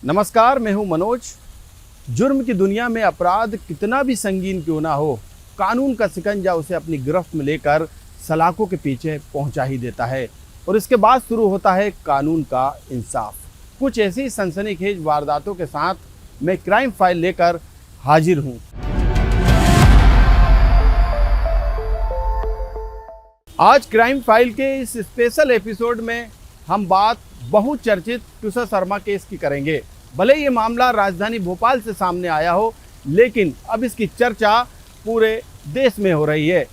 नमस्कार, मैं हूं मनोज। जुर्म की दुनिया में अपराध कितना भी संगीन क्यों ना हो, कानून का शिकंजा उसे अपनी गिरफ्त में लेकर सलाखों के पीछे पहुंचा ही देता है और इसके बाद शुरू होता है कानून का इंसाफ। कुछ ऐसी सनसनीखेज वारदातों के साथ मैं क्राइम फाइल लेकर हाजिर हूं। आज क्राइम फाइल के इस स्पेशल एपिसोड में हम बात बहुचर्चित ट्विशा शर्मा केस की करेंगे। भले ये मामला राजधानी भोपाल से सामने आया हो, लेकिन अब इसकी चर्चा पूरे देश में हो रही है।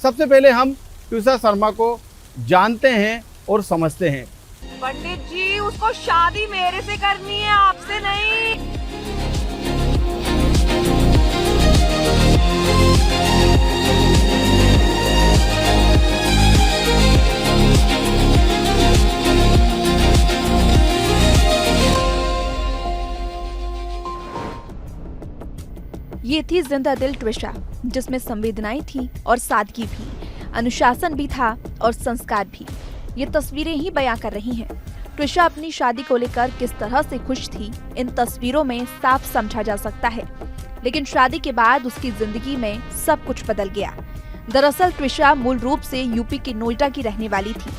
सबसे पहले हम ट्विशा शर्मा को जानते हैं और समझते हैं। पंडित जी, उसको शादी मेरे से करनी है, आपसे नहीं। ये थी जिंदा दिल ट्विशा, जिसमें संवेदनाएं थी और सादगी भी, अनुशासन भी था और संस्कार भी। ये तस्वीरें ही बयां कर रही हैं। ट्विशा अपनी शादी को लेकर किस तरह से खुश थी, इन तस्वीरों में साफ समझा जा सकता है। लेकिन शादी के बाद उसकी जिंदगी में सब कुछ बदल गया। दरअसल ट्विशा मूल रूप से यूपी के नोएडा की रहने वाली थी।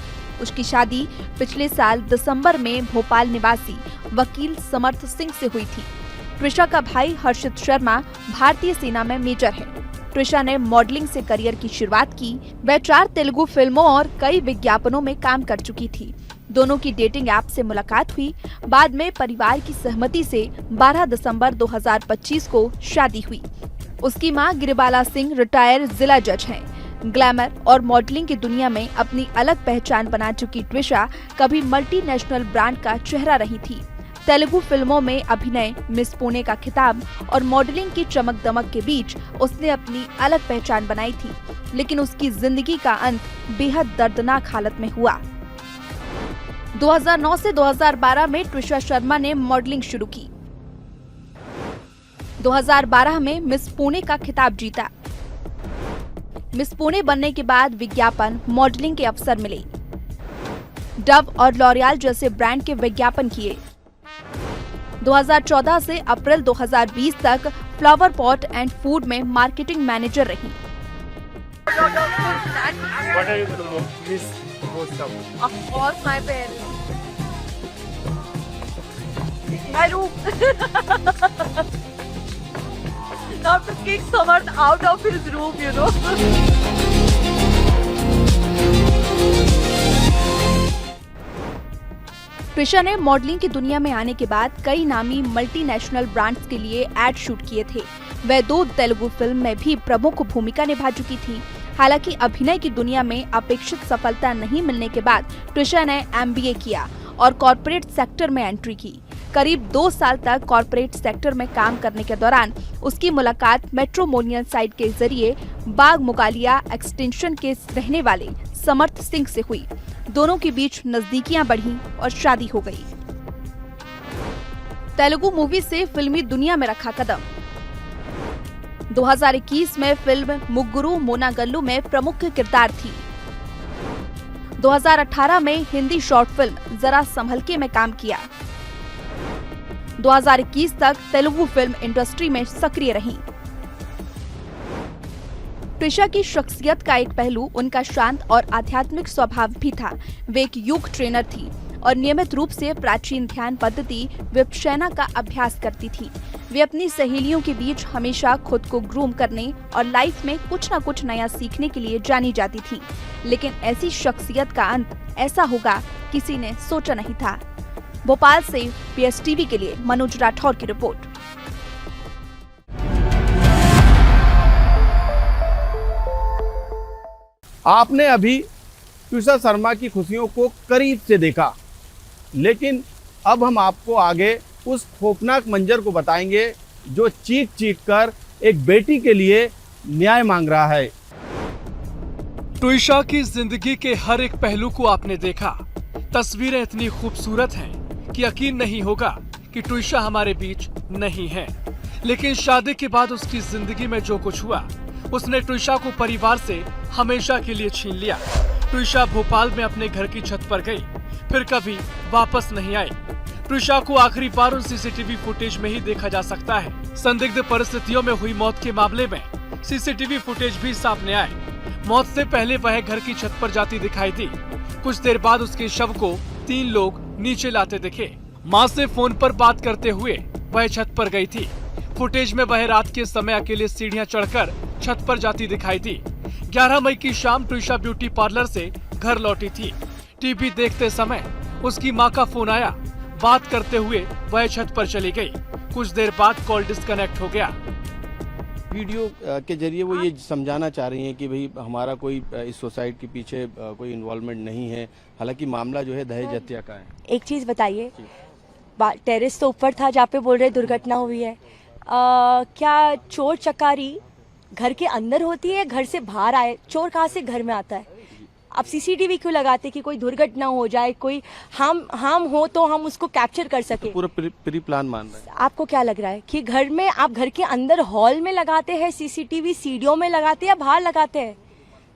उसकी शादी पिछले साल दिसंबर में भोपाल निवासी वकील समर्थ सिंह से हुई थी। ट्विशा का भाई हर्षित शर्मा भारतीय सेना में मेजर है। ट्विशा ने मॉडलिंग से करियर की शुरुआत की। वह 4 तेलुगु फिल्मों और कई विज्ञापनों में काम कर चुकी थी। दोनों की डेटिंग ऐप से मुलाकात हुई। बाद में परिवार की सहमति से 12 दिसंबर 2025 को शादी हुई। उसकी मां गिरिबाला सिंह रिटायर जिला जज हैं। ग्लैमर और मॉडलिंग की दुनिया में अपनी अलग पहचान बना चुकी ट्विशा कभी मल्टीनेशनल ब्रांड का चेहरा रही थी। तेलुगु फिल्मों में अभिनय, मिस पुणे का खिताब और मॉडलिंग की चमक दमक के बीच उसने अपनी अलग पहचान बनाई थी। लेकिन उसकी जिंदगी का अंत बेहद दर्दनाक हालत में हुआ। 2009 से 2012 में ट्विशा शर्मा ने मॉडलिंग शुरू की। 2012 में मिस पुणे का खिताब जीता। मिस पुणे बनने के बाद विज्ञापन, मॉडलिंग के अवसर मिले। डव और लॉरियल जैसे ब्रांड के विज्ञापन किए। 2014 से अप्रैल 2020 तक फ्लावर पॉट एंड फूड में मार्केटिंग मैनेजर रही। What are you going to do? This stuff. Of course, my parents. My room. Now to kick someone out of his room, you know. Twisha ने modelling की दुनिया में आने के बाद कई नामी मल्टीनेशनल ब्रांड्स के लिए एड शूट किए थे। वह 2 तेलुगु फिल्म में भी प्रमुख भूमिका निभा चुकी थी। हालांकि अभिनय की दुनिया में अपेक्षित सफलता नहीं मिलने के बाद ट्विशा ने MBA किया और कॉर्पोरेट सेक्टर में एंट्री की। करीब 2 साल तक कॉर्पोरेट सेक्टर में काम करने के दौरान उसकी मुलाकात मैट्रिमोनियल साइट के जरिए बाग मुगालिया एक्सटेंशन के रहने वाले समर्थ सिंह से हुई। दोनों के बीच नजदीकियां बढ़ी और शादी हो गई। तेलुगु मूवी से फिल्मी दुनिया में रखा कदम। 2021 में फिल्म मुग्गुरू मोनागल्लू में प्रमुख किरदार थी। 2018 में हिंदी शॉर्ट फिल्म जरा संभलके में काम किया। 2021 तक तेलुगु फिल्म इंडस्ट्री में सक्रिय रही। ट्विशा की शख्सियत का एक पहलू उनका शांत और आध्यात्मिक स्वभाव भी था। वे एक योग ट्रेनर थी और नियमित रूप से प्राचीन ध्यान पद्धति विपश्यना का अभ्यास करती थी। वे अपनी सहेलियों के बीच हमेशा खुद को ग्रूम करने और लाइफ में कुछ न कुछ नया सीखने के लिए जानी जाती थी। लेकिन ऐसी शख्सियत का अंत ऐसा होगा किसी ने सोचा नहीं था। भोपाल से PSTV के लिए मनोज राठौर की रिपोर्ट। आपने अभी ट्विशा शर्मा की खुशियों को करीब से देखा, लेकिन अब हम आपको आगे उस खौफनाक मंजर को बताएंगे जो चीख चीख कर एक बेटी के लिए न्याय मांग रहा है। ट्विशा की जिंदगी के हर एक पहलू को आपने देखा। तस्वीरें इतनी खूबसूरत हैं कि यकीन नहीं होगा कि ट्विशा हमारे बीच नहीं है। लेकिन शादी के बाद उसकी जिंदगी में जो कुछ हुआ, उसने ट्विशा को परिवार से हमेशा के लिए छीन लिया। ट्विशा भोपाल में अपने घर की छत पर गई, फिर कभी वापस नहीं आई। ट्विशा को आखिरी बार उन सीसीटीवी फुटेज में ही देखा जा सकता है। संदिग्ध परिस्थितियों में हुई मौत के मामले में सीसीटीवी फुटेज भी सामने आए। मौत से पहले वह घर की छत पर जाती दिखाई दी। कुछ देर बाद उसके शव को 3 लोग नीचे लाते दिखे। मां से फोन पर बात करते हुए वह छत पर गई थी। फुटेज में वह रात के समय अकेले सीढ़ियां चढ़कर छत पर जाती दिखाई दी। 11 मई की शाम ट्विशा ब्यूटी पार्लर से घर लौटी थी। टीवी देखते समय उसकी मां का फोन आया। बात करते हुए वह छत पर चली गई। कुछ देर बाद कॉल डिस्कनेक्ट हो गया। वीडियो के जरिए वो ये समझाना चाह रही हैं कि भाई हमारा कोई इस सुसाइड के पीछे कोई इन्वॉल्वमेंट नहीं है। हालांकि मामला जो है दहेज हत्या का है। एक चीज बताइए, टेरेस तो ऊपर था जहाँ पे बोल रहे दुर्घटना हुई है। क्या चोर चकारी घर के अंदर होती है, घर से बाहर आए? चोर कहाँ से घर में आता है? आप सीसीटीवी क्यों लगाते कि कोई दुर्घटना हो जाए, कोई हम हो तो हम उसको कैप्चर कर सके? तो पूरा प्री प्लान मान रहे हैं। आपको क्या लग रहा है कि घर में आप घर के अंदर हॉल में लगाते हैं सीसीटीवी, सीढ़ियों में लगाते हैं या बाहर लगाते हैं?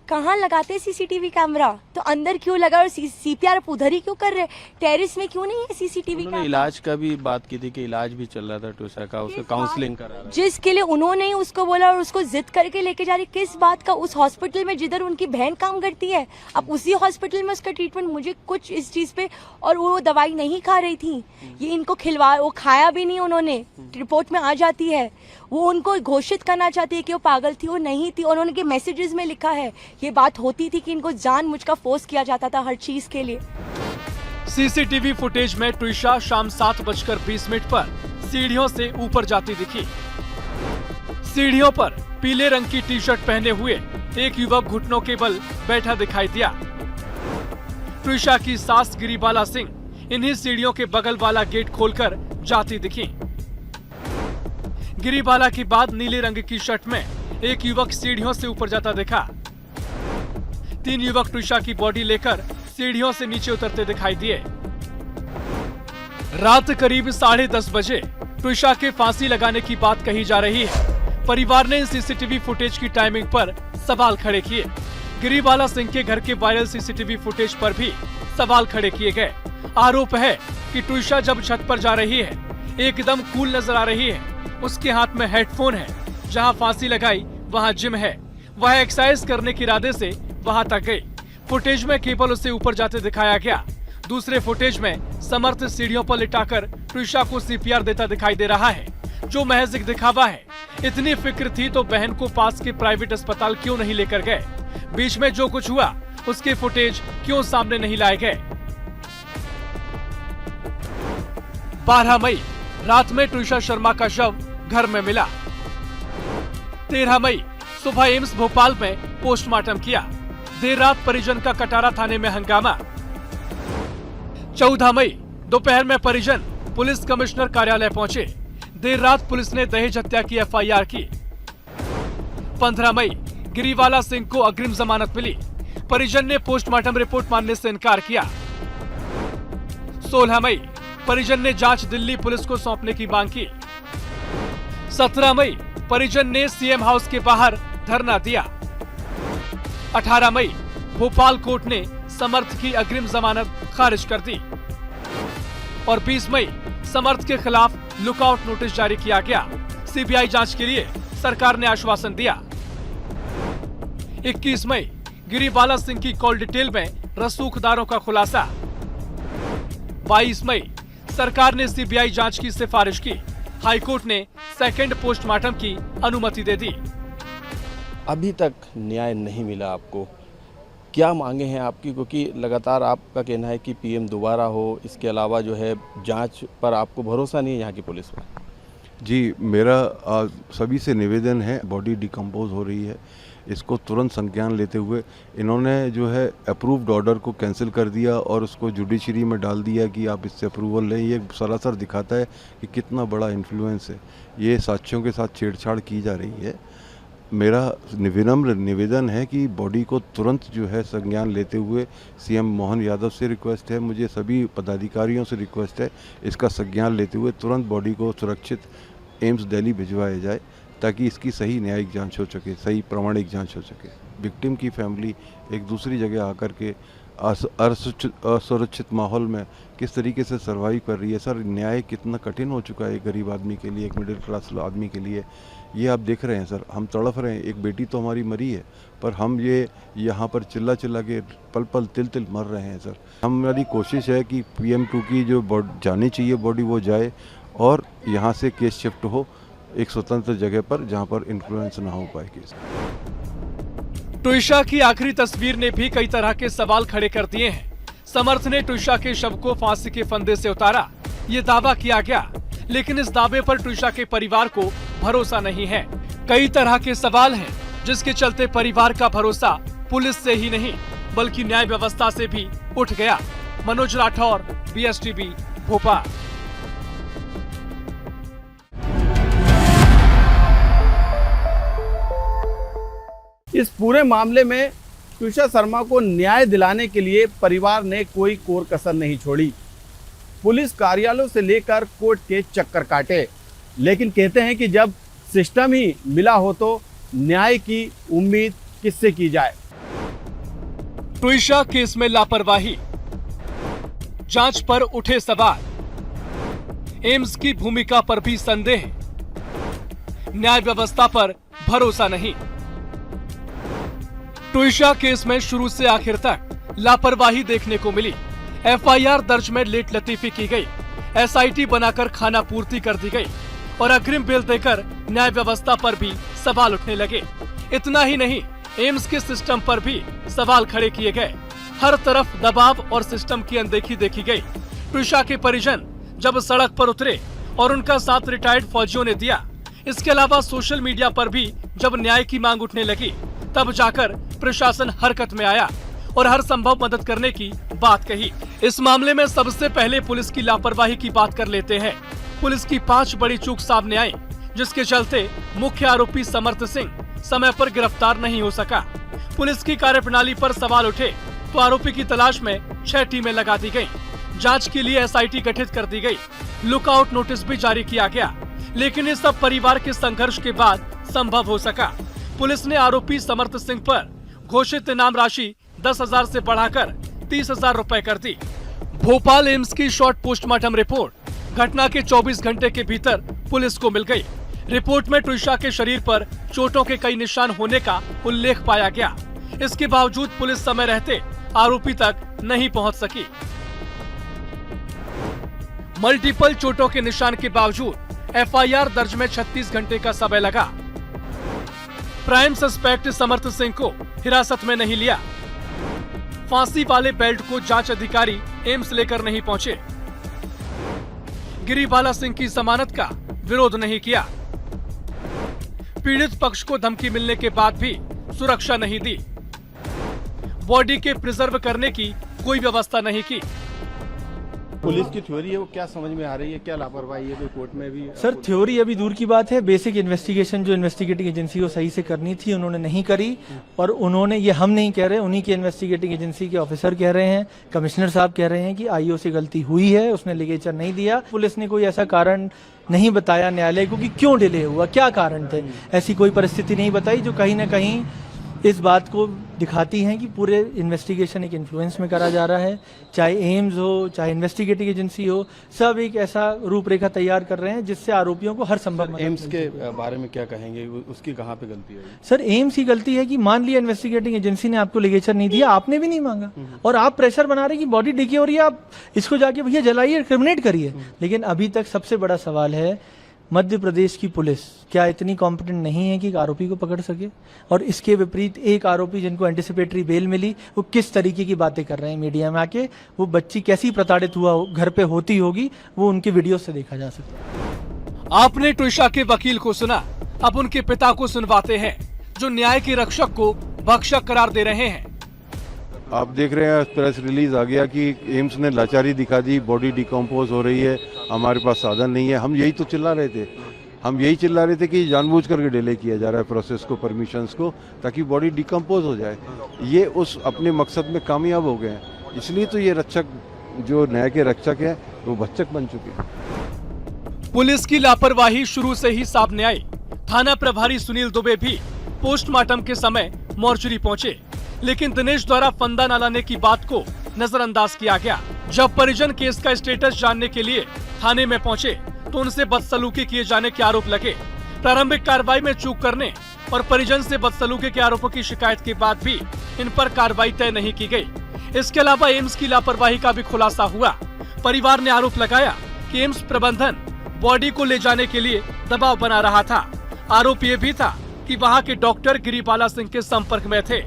कहाँ लगाते हैं सीसीटीवी कैमरा? तो अंदर क्यों लगा और सीपीआर उधर ही क्यों कर रहे? टेरेस में क्यों नहीं है सीसीटीवी कैमरा? इलाज का भी बात की थी कि इलाज भी चल रहा था ट्विशा का, उसका काउंसलिंग करा रहा। जिसके लिए उन्होंने ही उसको बोला और उसको जिद करके लेके जा रही, किस बात का? उस हॉस्पिटल में जिधर उनकी बहन काम करती है, अब उसी हॉस्पिटल में उसका ट्रीटमेंट। मुझे कुछ इस चीज पे, और वो दवाई नहीं खा रही थी, ये इनको खिलवा, वो खाया भी नहीं उन्होंने, रिपोर्ट में आ जाती है। वो उनको घोषित करना चाहती है कि वो पागल थी, वो नहीं थी। उन्होंने के मैसेजेस में लिखा है ये बात होती थी कि इनको जानबूझकर फोर्स किया जाता था हर चीज के लिए। सीसीटीवी फुटेज में ट्विशा शाम 7:20 पर सीढ़ियों से ऊपर जाती दिखी। सीढ़ियों पर पीले रंग की टी-शर्ट पहने हुए एक युवक घुटनों के बल बैठा दिखाई दिया। ट्विशा की सास गिरिबाला सिंह इन्हीं सीढ़ियों के बगल वाला गेट खोलकर जाती दिखी। गिरिबाला के बाद नीले रंग की शर्ट में एक युवक सीढ़ियों से ऊपर जाता दिखा। 3 युवक ट्विशा की बॉडी लेकर सीढ़ियों से नीचे उतरते दिखाई दिए। रात करीब 10:30 बजे ट्विशा के फांसी लगाने की बात कही जा रही है। परिवार ने सीसीटीवी फुटेज की टाइमिंग पर सवाल खड़े किए। गिरिबाला सिंह के घर के वायरल सीसीटीवी फुटेज पर भी सवाल खड़े किए गए। आरोप है कि ट्विशा जब छत पर जा रही है एकदम कूल नजर आ रही है। उसके हाथ में हेडफोन है। जहां फांसी लगाई वहां जिम है। वह एक्सरसाइज करने के इरादे से वहां तक गई। फुटेज में केवल उसे ऊपर जाते दिखाया गया। दूसरे फुटेज में समर्थ सीढ़ियों पर लिटाकर ट्विशा को सीपीआर देता दिखाई दे रहा है, जो महज एक दिखावा है। इतनी फिक्र थी तो बहन को पास के प्राइवेट अस्पताल क्यों नहीं लेकर गए? बीच में जो कुछ हुआ उसके फुटेज क्यों सामने नहीं लाए गए? 12 मई रात में ट्विशा शर्मा का शव घर में मिला। 13 मई सुबह एम्स भोपाल में पोस्टमार्टम किया। देर रात परिजन का कटारा थाने में हंगामा। 14 मई दोपहर में परिजन पुलिस कमिश्नर कार्यालय पहुंचे। देर रात पुलिस ने दहेज हत्या की एफआईआर की। 15 मई गिरिबाला सिंह को अग्रिम जमानत मिली। परिजन ने पोस्टमार्टम रिपोर्ट मानने से इनकार किया। 16 मई परिजन ने जांच दिल्ली पुलिस को सौंपने की मांग की। 17 मई परिजन ने सीएम हाउस के बाहर धरना दिया। 18 मई भोपाल कोर्ट ने समर्थ की अग्रिम जमानत खारिज कर दी और 20 मई समर्थ के खिलाफ लुकआउट नोटिस जारी किया गया। सीबीआई जांच के लिए सरकार ने आश्वासन दिया। 21 मई गिरिबाला सिंह की कॉल डिटेल में रसूखदारों का खुलासा। 22 मई सरकार ने सीबीआई जांच की सिफारिश की। हाईकोर्ट ने सेकंड पोस्टमार्टम की अनुमति दे दी। अभी तक न्याय नहीं मिला आपको, क्या मांगे हैं आपकी? क्योंकि लगातार आपका कहना है कि पीएम दोबारा हो, इसके अलावा जो है जांच पर आपको भरोसा नहीं है यहाँ की पुलिस पर। जी, मेरा सभी से निवेदन है, बॉडी डिकम्पोज हो रही है, इसको तुरंत संज्ञान लेते हुए इन्होंने जो है अप्रूव्ड ऑर्डर को कैंसिल कर दिया और उसको जुडिशरी में डाल दिया कि आप इससे अप्रूवल लें। ये सरासर दिखाता है कि कितना बड़ा इन्फ्लुएंस है, ये साक्ष्यों के साथ छेड़छाड़ की जा रही है। मेरा विनम्र निवेदन है कि बॉडी को तुरंत जो है संज्ञान लेते हुए सीएम मोहन यादव से रिक्वेस्ट है, मुझे सभी पदाधिकारियों से रिक्वेस्ट है, इसका संज्ञान लेते हुए तुरंत बॉडी को सुरक्षित एम्स दिल्ली भिजवाया जाए ताकि इसकी सही न्यायिक जांच हो सके, सही प्रामाणिक जांच हो सके। विक्टिम की फैमिली एक दूसरी जगह आकर के असुरक्षित माहौल में किस तरीके से सर्वाइव कर रही है। सर, न्याय कितना कठिन हो चुका है एक गरीब आदमी के लिए, एक मिडिल क्लास आदमी के लिए। ये आप देख रहे हैं सर, हम तड़फ रहे हैं। एक बेटी तो हमारी मरी है, पर हम ये यहाँ पर चिल्ला चिल्ला के पल पल तिल तिल मर रहे हैं सर। हमारी कोशिश है कि PM2 की जो जानी चाहिए बॉडी वो जाए और यहाँ से केस शिफ्ट हो एक स्वतंत्र जगह पर जहाँ पर इन्फ्लुएंस ना हो पाए केस। ट्विशा की आखिरी तस्वीर ने भी कई तरह के सवाल खड़े कर दिए हैं। समर्थ ने ट्विशा के शव को फांसी के फंदे से उतारा, ये दावा किया गया, लेकिन इस दावे पर ट्विशा के परिवार को भरोसा नहीं है। कई तरह के सवाल हैं, जिसके चलते परिवार का भरोसा पुलिस से ही नहीं बल्कि न्याय व्यवस्था से भी उठ गया। मनोज राठौर, BSTV, भोपाल। इस पूरे मामले में ट्विशा शर्मा को न्याय दिलाने के लिए परिवार ने कोई कोर कसर नहीं छोड़ी। पुलिस कार्यालयों से लेकर कोर्ट के चक्कर काटे, लेकिन कहते हैं कि जब सिस्टम ही मिला हो तो न्याय की उम्मीद किससे की जाए। ट्विशा केस में लापरवाही, जांच पर उठे सवाल, एम्स की भूमिका पर भी संदेह, न्याय व्यवस्था पर भरोसा नहीं। ट्विशा केस में शुरू से आखिर तक लापरवाही देखने को मिली। FIR दर्ज में लेट लतीफी की गई, SIT बनाकर खाना पूर्ति कर दी गई और अग्रिम बिल देकर न्याय व्यवस्था पर भी सवाल उठने लगे। इतना ही नहीं, एम्स के सिस्टम पर भी सवाल खड़े किए गए। हर तरफ दबाव और सिस्टम की अनदेखी देखी गई। ट्विशा के परिजन जब सड़क पर उतरे और उनका साथ रिटायर्ड फौजियों ने दिया, इसके अलावा सोशल मीडिया पर भी जब न्याय की मांग उठने लगी, तब जाकर प्रशासन हरकत में आया और हर संभव मदद करने की बात कही। इस मामले में सबसे पहले पुलिस की लापरवाही की बात कर लेते हैं। पुलिस की 5 बड़ी चूक सामने आई, जिसके चलते मुख्य आरोपी समर्थ सिंह समय पर गिरफ्तार नहीं हो सका। पुलिस की कार्यप्रणाली पर सवाल उठे तो आरोपी की तलाश में 6 टीमें लगा दी गयी। जांच के लिए SIT गठित कर दी गई। लुकआउट नोटिस भी जारी किया गया, लेकिन ये सब परिवार के संघर्ष के बाद संभव हो सका। पुलिस ने आरोपी समर्थ सिंह पर घोषित इनाम राशि 10,000 से बढ़ाकर 30,000 रुपए कर दी। भोपाल एम्स की शॉर्ट पोस्टमार्टम रिपोर्ट घटना के 24 घंटे के भीतर पुलिस को मिल गई। रिपोर्ट में ट्विशा के शरीर पर चोटों के कई निशान होने का उल्लेख पाया गया। इसके बावजूद पुलिस समय रहते आरोपी तक नहीं पहुंच सकी। मल्टीपल चोटों के निशान के बावजूद FIR दर्ज में 36 घंटे का समय लगा। प्राइम सस्पेक्ट समर्थ सिंह को हिरासत में नहीं लिया। फांसी वाले बेल्ट को जांच अधिकारी एम्स लेकर नहीं पहुंचे। गिरिबाला सिंह की जमानत का विरोध नहीं किया। पीड़ित पक्ष को धमकी मिलने के बाद भी सुरक्षा नहीं दी। बॉडी के प्रिजर्व करने की कोई व्यवस्था नहीं की। पुलिस की थ्योरी है वो क्या समझ में आ रही है, क्या लापरवाही है, कोई कोर्ट में भी? सर, थ्योरी अभी दूर की बात है। बेसिक इन्वेस्टिगेशन जो इन्वेस्टिगेटिंग एजेंसी को सही से करनी थी उन्होंने नहीं करी, और उन्होंने, ये हम नहीं कह रहे, उन्हीं के इन्वेस्टिगेटिंग एजेंसी के ऑफिसर कह रहे हैं, कमिश्नर साहब कह रहे हैं कि IO से गलती हुई है, उसने लिगेचर नहीं दिया। पुलिस ने कोई ऐसा कारण नहीं बताया न्यायालय को कि क्यों डिले हुआ, क्या कारण थे। ऐसी कोई परिस्थिति नहीं बताई जो कहीं ना कहीं इस बात को दिखाती हैं कि पूरे इन्वेस्टिगेशन एक इन्फ्लुएंस में करा जा रहा है। चाहे एम्स हो, चाहे इन्वेस्टिगेटिंग एजेंसी हो, सब एक ऐसा रूपरेखा तैयार कर रहे हैं जिससे आरोपियों को हर संभव मदद। एम्स के बारे में क्या कहेंगे, उसकी कहाँ पे गलती है? सर, एम्स की गलती है कि मान लिया इन्वेस्टिगेटिंग एजेंसी ने आपको लिगेचर नहीं दिया, आपने भी नहीं मांगा, और आप प्रेशर बना रहे कि बॉडी डिके हो रही है, आप इसको जाके भैया जलाइए, क्रिमिनेट करिए। लेकिन अभी तक सबसे बड़ा सवाल है, मध्य प्रदेश की पुलिस क्या इतनी कॉम्पिटेंट नहीं है कि एक आरोपी को पकड़ सके? और इसके विपरीत एक आरोपी जिनको एंटिसिपेटरी बेल मिली, वो किस तरीके की बातें कर रहे हैं मीडिया में आके। वो बच्ची कैसी प्रताड़ित हुआ घर पे होती होगी, वो उनके वीडियो से देखा जा सकता है। आपने ट्विशा के वकील को सुना, अब उनके पिता को सुनवाते हैं, जो न्याय के रक्षक को भक्षक करार दे रहे हैं। आप देख रहे हैं प्रेस रिलीज आ गया कि एम्स ने लाचारी दिखा दी, बॉडी डिकम्पोज हो रही है, हमारे पास साधन नहीं है। हम यही तो चिल्ला रहे थे, हम यही चिल्ला रहे थे कि जानबूझ करके डिले किया जा रहा है प्रोसेस को, परमिशंस को, ताकि बॉडी डिकम्पोज हो जाए। ये उस अपने मकसद में कामयाब हो गए हैं, इसलिए तो ये रक्षक, जो न्याय के रक्षक हैं, वो भक्षक बन चुके हैं। पुलिस की लापरवाही शुरू से ही सामने आई। थाना प्रभारी सुनील दुबे भी पोस्टमार्टम के समय मोर्चरी पहुंचे, लेकिन दिनेश द्वारा फंदा न लाने की बात को नजरअंदाज किया गया। जब परिजन केस का स्टेटस जानने के लिए थाने में पहुंचे तो उनसे बदसलूकी किए जाने के आरोप लगे। प्रारंभिक कार्रवाई में चूक करने और परिजन से बदसलूकी के आरोपों की शिकायत के बाद भी इन पर कार्रवाई तय नहीं की गई। इसके अलावा एम्स की लापरवाही का भी खुलासा हुआ। परिवार ने आरोप लगाया कि एम्स प्रबंधन बॉडी को ले जाने के लिए दबाव बना रहा था। आरोप ये भी था कि वहां के डॉक्टर गिरिबाला सिंह के संपर्क में थे।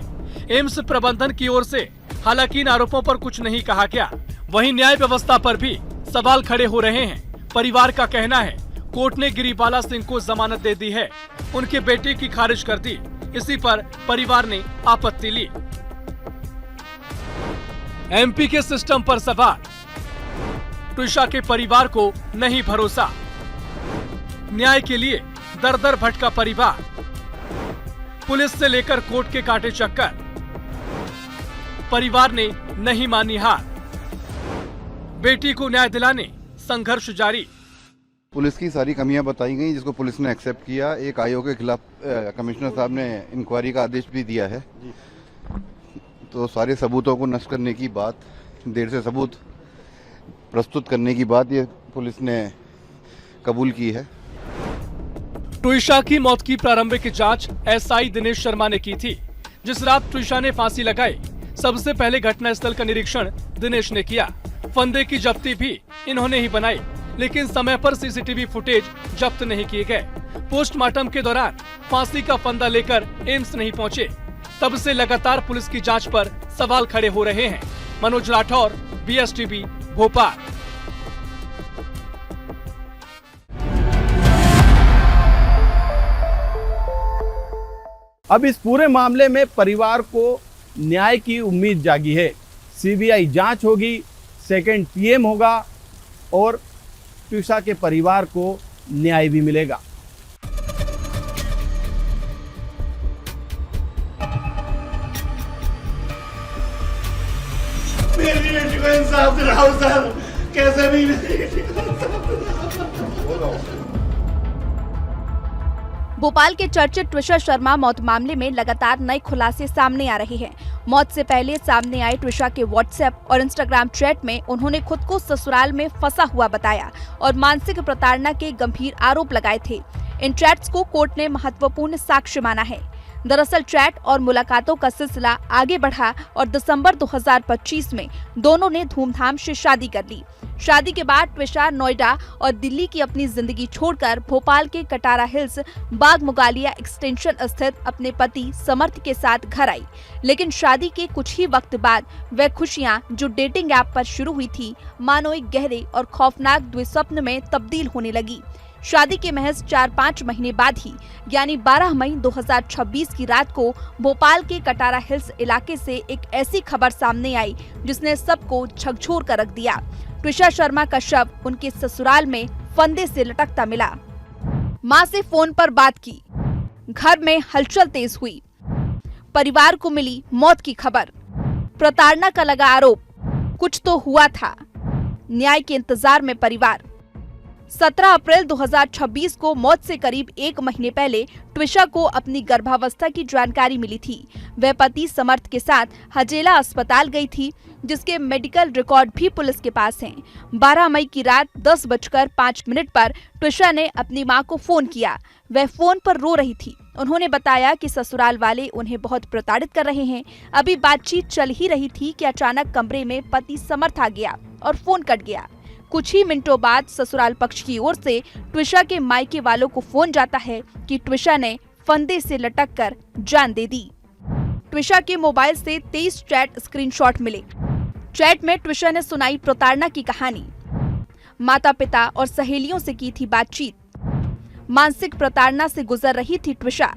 एम्स प्रबंधन की ओर से हालांकि इन आरोपों पर कुछ नहीं कहा गया। वहीं न्याय व्यवस्था पर भी सवाल खड़े हो रहे हैं। परिवार का कहना है कोर्ट ने गिरिबाला सिंह को जमानत दे दी है, उनके बेटे की खारिज कर दी। इसी पर परिवार ने आपत्ति ली। एमपी के सिस्टम पर सवाल, ट्विशा के परिवार को नहीं भरोसा। न्याय के लिए दर दर भटका परिवार, पुलिस से लेकर कोर्ट के काटे चक्कर। परिवार ने नहीं मानी हार, बेटी को न्याय दिलाने संघर्ष जारी। पुलिस की सारी कमियां बताई गई जिसको पुलिस ने एक्सेप्ट किया। एक आयोग के खिलाफ कमिश्नर साहब ने इंक्वायरी का आदेश भी दिया है। तो सारे सबूतों को नष्ट करने की बात, देर से सबूत प्रस्तुत करने की बात ये पुलिस ने कबूल की है। ट्विशा की मौत की प्रारंभिक जांच एसआई दिनेश शर्मा ने की थी। जिस रात ट्विशा ने फांसी लगाई, सबसे पहले घटनास्थल का निरीक्षण दिनेश ने किया। फंदे की जब्ती भी इन्होंने ही बनाई, लेकिन समय पर सीसीटीवी फुटेज जब्त नहीं किए गए। पोस्टमार्टम के दौरान फांसी का फंदा लेकर एम्स नहीं पहुंचे। तब से लगातार पुलिस की जांच पर सवाल खड़े हो रहे हैं। मनोज राठौर, BSTV, भोपाल। अब इस पूरे मामले में परिवार को न्याय की उम्मीद जागी है। CBI जांच होगी, सेकंड PM होगा और ट्विशा के परिवार को न्याय भी मिलेगा। मेरी बेटी को इंसाफ दिलाओ सर, कैसे भी मेरी बेटी को इंसाफ दिलाओ। भोपाल के चर्चित ट्विशा शर्मा मौत मामले में लगातार नए खुलासे सामने आ रहे हैं। मौत से पहले सामने आए ट्विशा के व्हाट्सएप और इंस्टाग्राम चैट में उन्होंने खुद को ससुराल में फंसा हुआ बताया और मानसिक प्रताड़ना के गंभीर आरोप लगाए थे। इन चैट्स को कोर्ट ने महत्वपूर्ण साक्ष्य माना है। दरअसल चैट और मुलाकातों का सिलसिला आगे बढ़ा और दिसंबर 2025 में दोनों ने धूमधाम से शादी कर ली। शादी के बाद ट्विशा नोएडा और दिल्ली की अपनी जिंदगी छोड़कर भोपाल के कटारा हिल्स बाग मुगालिया एक्सटेंशन स्थित अपने पति समर्थ के साथ घर आई। लेकिन शादी के कुछ ही वक्त बाद वह खुशियां जो डेटिंग ऐप पर शुरू हुई थी, मानो एक गहरे और खौफनाक द्विस्वप्न में तब्दील होने लगी। शादी के महज 4-5 महीने बाद ही यानी 12 मई 2026 की रात को भोपाल के कटारा हिल्स इलाके से एक ऐसी खबर सामने आई जिसने सबको झकझोर कर रख दिया। ट्विशा शर्मा का शव उनके ससुराल में फंदे से लटकता मिला। मां से फोन पर बात की, घर में हलचल तेज हुई। परिवार को मिली मौत की खबर, प्रताड़ना का लगा आरोप, कुछ तो हुआ था। न्याय के इंतजार में परिवार। 17 अप्रैल 2026 को मौत से करीब 1 महीने पहले ट्विशा को अपनी गर्भावस्था की जानकारी मिली थी। वह पति समर्थ के साथ हजेला अस्पताल गई थी, जिसके मेडिकल रिकॉर्ड भी पुलिस के पास हैं। 12 मई की रात 10:05 पर ट्विशा ने अपनी मां को फोन किया। वह फोन पर रो रही थी। उन्होंने बताया कि ससुराल वाले उन्हें बहुत प्रताड़ित कर रहे हैं। अभी बातचीत चल ही रही थी कि अचानक कमरे में पति समर्थ आ गया और फोन कट गया। कुछ ही मिनटों बाद ससुराल पक्ष की ओर से ट्विशा के मायके वालों को फोन जाता है कि ट्विशा ने फंदे से लटककर जान दे दी। ट्विशा के मोबाइल से 23 चैट स्क्रीनशॉट मिले। चैट में ट्विशा ने सुनाई प्रताड़ना की कहानी, माता पिता और सहेलियों से की थी बातचीत। मानसिक प्रताड़ना से गुजर रही थी ट्विशा।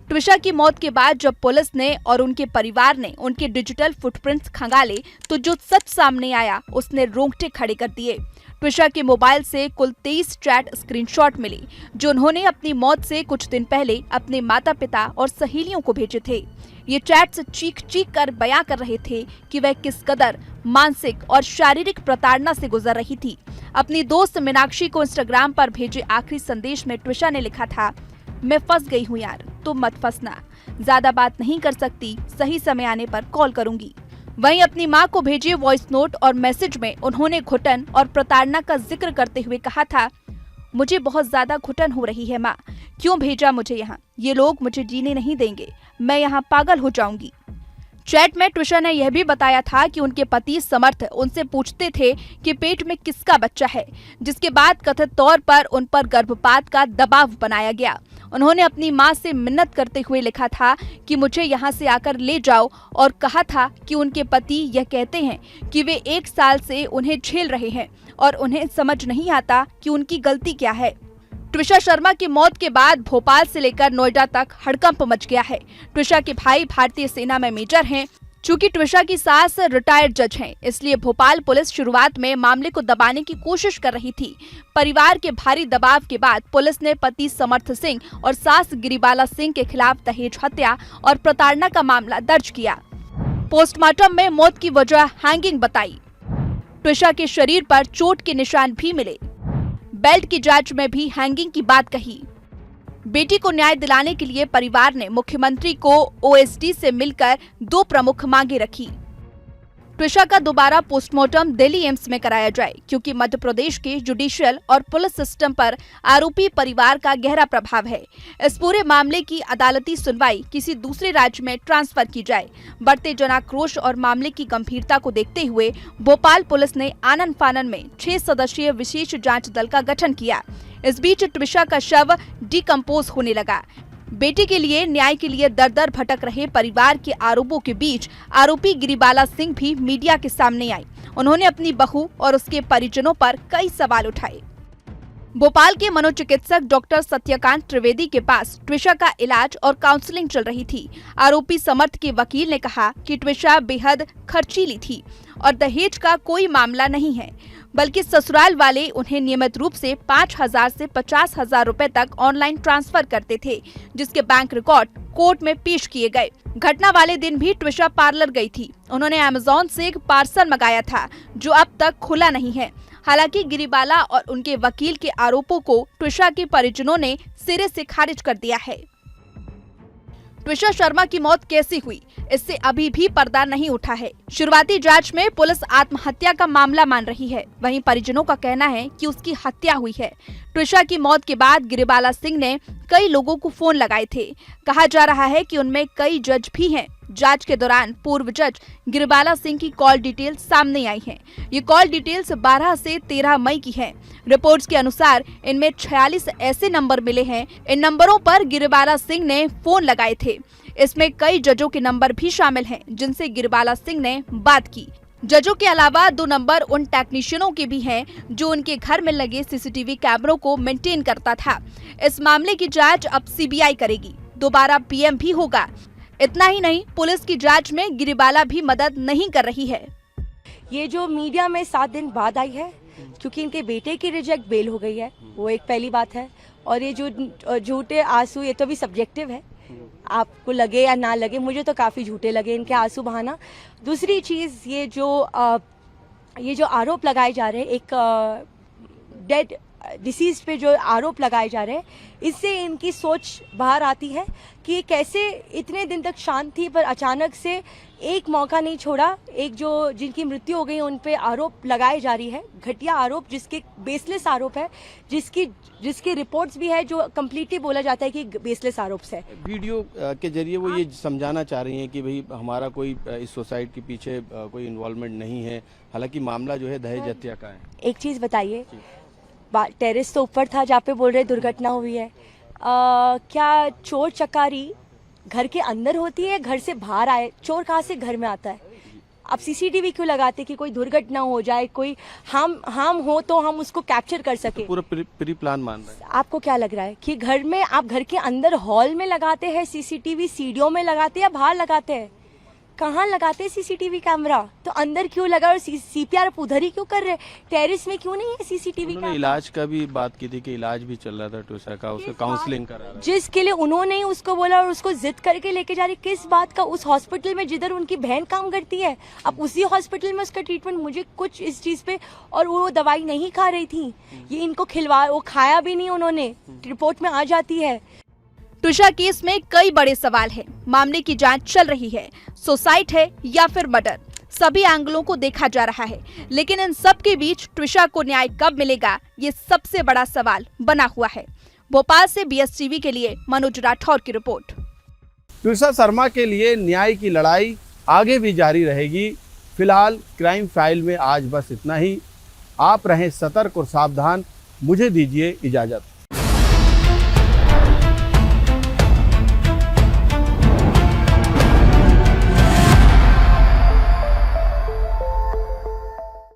ट्विशा की मौत के बाद जब पुलिस ने और उनके परिवार ने उनके डिजिटल फुटप्रिंट्स खंगाले तो जो सच सामने आया उसने रोंगटे खड़े कर दिए। ट्विशा के मोबाइल से कुल 23 चैट स्क्रीनशॉट मिले जो उन्होंने अपनी मौत से कुछ दिन पहले अपने माता पिता और सहेलियों को भेजे थे। ये चैट्स चीख कर बयां कर रहे थे कि वह किस कदर मानसिक और शारीरिक प्रताड़ना से गुजर रही थी। अपनी दोस्त मीनाक्षी को इंस्टाग्राम पर भेजे आखिरी संदेश में ट्विशा ने लिखा था, मैं फंस गई हूँ यार, तुम मत फंसना, ज्यादा बात नहीं कर सकती, सही समय आने पर कॉल करूंगी। वहीं अपनी मां को भेजे वॉइस नोट और मैसेज में उन्होंने घुटन और प्रताड़ना का जिक्र करते हुए कहा था, मुझे बहुत ज्यादा घुटन हो रही है माँ, क्यों भेजा मुझे यहाँ, ये लोग मुझे जीने नहीं देंगे, मैं यहाँ पागल हो जाऊंगी। चैट में ट्विशा ने यह भी बताया था कि उनके पति समर्थ उनसे पूछते थे कि पेट में किसका बच्चा है, जिसके बाद कथित तौर पर उन पर गर्भपात का दबाव बनाया गया। उन्होंने अपनी मां से मिन्नत करते हुए लिखा था कि मुझे यहां से आकर ले जाओ और कहा था कि उनके पति यह कहते हैं कि वे 1 साल से उन्हें झेल रहे हैं और उन्हें समझ नहीं आता कि उनकी गलती क्या है। ट्विशा शर्मा की मौत के बाद भोपाल से लेकर नोएडा तक हड़कंप मच गया है। ट्विशा के भाई भारतीय सेना में मेजर हैं। चूंकि ट्विशा की सास रिटायर्ड जज हैं, इसलिए भोपाल पुलिस शुरुआत में मामले को दबाने की कोशिश कर रही थी। परिवार के भारी दबाव के बाद पुलिस ने पति समर्थ सिंह और सास गिरिबाला सिंह के खिलाफ दहेज हत्या और प्रताड़ना का मामला दर्ज किया। पोस्टमार्टम में मौत की वजह हैंगिंग बताई। ट्विशा के शरीर पर चोट के निशान भी मिले। बेल्ट की जांच में भी हैंगिंग की बात कही। बेटी को न्याय दिलाने के लिए परिवार ने मुख्यमंत्री को ओएसडी से मिलकर 2 प्रमुख मांगे रखी। ट्विशा का दोबारा पोस्टमार्टम दिल्ली एम्स में कराया जाए, क्योंकि मध्य प्रदेश के जुडिशियल और पुलिस सिस्टम पर आरोपी परिवार का गहरा प्रभाव है। इस पूरे मामले की अदालती सुनवाई किसी दूसरे राज्य में ट्रांसफर की जाए। बढ़ते जनाक्रोश और मामले की गंभीरता को देखते हुए भोपाल पुलिस ने आनन फानन में 6 सदस्यीय विशेष जांच दल का गठन किया। इस बीच ट्विशा का शव डिकम्पोज होने लगा। बेटी के लिए न्याय के लिए दर दर भटक रहे परिवार के आरोपों के बीच आरोपी गिरिबाला सिंह भी मीडिया के सामने आई। उन्होंने अपनी बहू और उसके परिजनों पर कई सवाल उठाए। भोपाल के मनोचिकित्सक डॉक्टर सत्यकांत त्रिवेदी के पास ट्विशा का इलाज और काउंसलिंग चल रही थी। आरोपी समर्थ के वकील ने कहा कि ट्विशा बेहद खर्चीली थी और दहेज का कोई मामला नहीं है, बल्कि ससुराल वाले उन्हें नियमित रूप से 5,000 से 50,000 रुपए तक ऑनलाइन ट्रांसफर करते थे, जिसके बैंक रिकॉर्ड कोर्ट में पेश किए गए। घटना वाले दिन भी ट्विशा पार्लर गई थी। उन्होंने अमेज़न से एक पार्सल मंगाया था, जो अब तक खुला नहीं है। हालांकि गिरिबाला और उनके वकील के आरोपों को ट्विशा के परिजनों ने सिरे से खारिज कर दिया है। ट्विशा शर्मा की मौत कैसे हुई, इससे अभी भी पर्दा नहीं उठा है। शुरुआती जांच में पुलिस आत्महत्या का मामला मान रही है। वहीं परिजनों का कहना है कि उसकी हत्या हुई है। ट्विशा की मौत के बाद गिरिबाला सिंह ने कई लोगों को फोन लगाए थे। कहा जा रहा है कि उनमें कई जज भी हैं। जांच के दौरान पूर्व जज गिरिबाला सिंह की कॉल डिटेल सामने आई हैं। ये कॉल डिटेल्स 12 से 13 मई की हैं। रिपोर्ट्स के अनुसार इनमें 46 ऐसे नंबर मिले हैं। इन नंबरों पर गिरिबाला सिंह ने फोन लगाए थे। इसमें कई जजों के नंबर भी शामिल हैं, जिनसे गिरिबाला सिंह ने बात की। जजों के अलावा 2 नंबर उन टेक्नीशियनों के भी हैं जो उनके घर में लगे सीसीटीवी कैमरों को मेंटेन करता था। इस मामले की जांच अब सीबीआई करेगी। दोबारा पीएम भी होगा। इतना ही नहीं, पुलिस की जांच में गिरिबाला भी मदद नहीं कर रही है। ये जो मीडिया में 7 दिन बाद आई है, क्योंकि इनके बेटे की रिजेक्ट बेल हो गई है, वो एक पहली बात है। और ये जो झूठे आंसू, ये तो भी सब्जेक्टिव है, आपको लगे या ना लगे, मुझे तो काफ़ी झूठे लगे इनके आंसू बहाना। दूसरी चीज़, ये जो आरोप लगाए जा रहे हैं, एक डेड डिसीज पे जो आरोप लगाए जा रहे हैं, इससे इनकी सोच बाहर आती है कि कैसे इतने दिन तक शांत थी, पर अचानक से एक मौका नहीं छोड़ा। एक जो जिनकी मृत्यु हो गई उन पे आरोप लगाए जा रही है, घटिया आरोप, जिसके बेसलेस आरोप है, जिसकी रिपोर्ट्स भी है, जो कम्प्लीटली बोला जाता है कि बेसलेस आरोप है। वीडियो के जरिए वो ये समझाना चाह रही हैं कि भाई हमारा कोई इस सुसाइड के पीछे कोई इन्वॉल्वमेंट नहीं है, हालांकि मामला जो है दहेज हत्या का है। एक चीज़ बताइए, टेरेस तो ऊपर था जहाँ पे बोल रहे दुर्घटना हुई है, क्या चोर चकारी घर के अंदर होती है, घर से बाहर आए? चोर कहाँ से घर में आता है? आप सीसीटीवी क्यों लगाते कि कोई दुर्घटना हो जाए, कोई हार्म हो तो हम उसको कैप्चर कर सके? पूरा प्री प्लान मान रहे हैं। आपको क्या लग रहा है कि घर में, आप घर के अंदर हॉल में लगाते हैं सीसीटीवी, सीढ़ियों में लगाते हैं या बाहर लगाते हैं? कहाँ लगाते हैं सीसीटीवी कैमरा? तो अंदर क्यों लगा और सीपीआर उधर ही क्यों कर रहे? टेरेस में क्यों नहीं है सीसीटीवी कैमरा? इलाज का भी बात की थी कि इलाज भी चल रहा था ट्विशा का, उसका काउंसलिंग करा रहा है। जिसके लिए उन्होंने ही उसको बोला और उसको जिद करके लेके जा रही, किस बात का? उस हॉस्पिटल में जिधर उनकी बहन काम करती है, अब उसी हॉस्पिटल में उसका ट्रीटमेंट, मुझे कुछ इस चीज पे, और वो दवाई नहीं खा रही थी, ये इनको खिलवा, वो खाया भी नहीं उन्होंने, रिपोर्ट में आ जाती है। ट्विशा केस में कई बड़े सवाल हैं। मामले की जांच चल रही है। सुसाइड है या फिर मर्डर, सभी एंगलों को देखा जा रहा है। लेकिन इन सब के बीच ट्विशा को न्याय कब मिलेगा, ये सबसे बड़ा सवाल बना हुआ है। भोपाल से BSTV के लिए मनोज राठौर की रिपोर्ट। ट्विशा शर्मा के लिए न्याय की लड़ाई आगे भी जारी रहेगी। फिलहाल क्राइम फाइल में आज बस इतना ही। आप रहें सतर्क और सावधान। मुझे दीजिए इजाजत।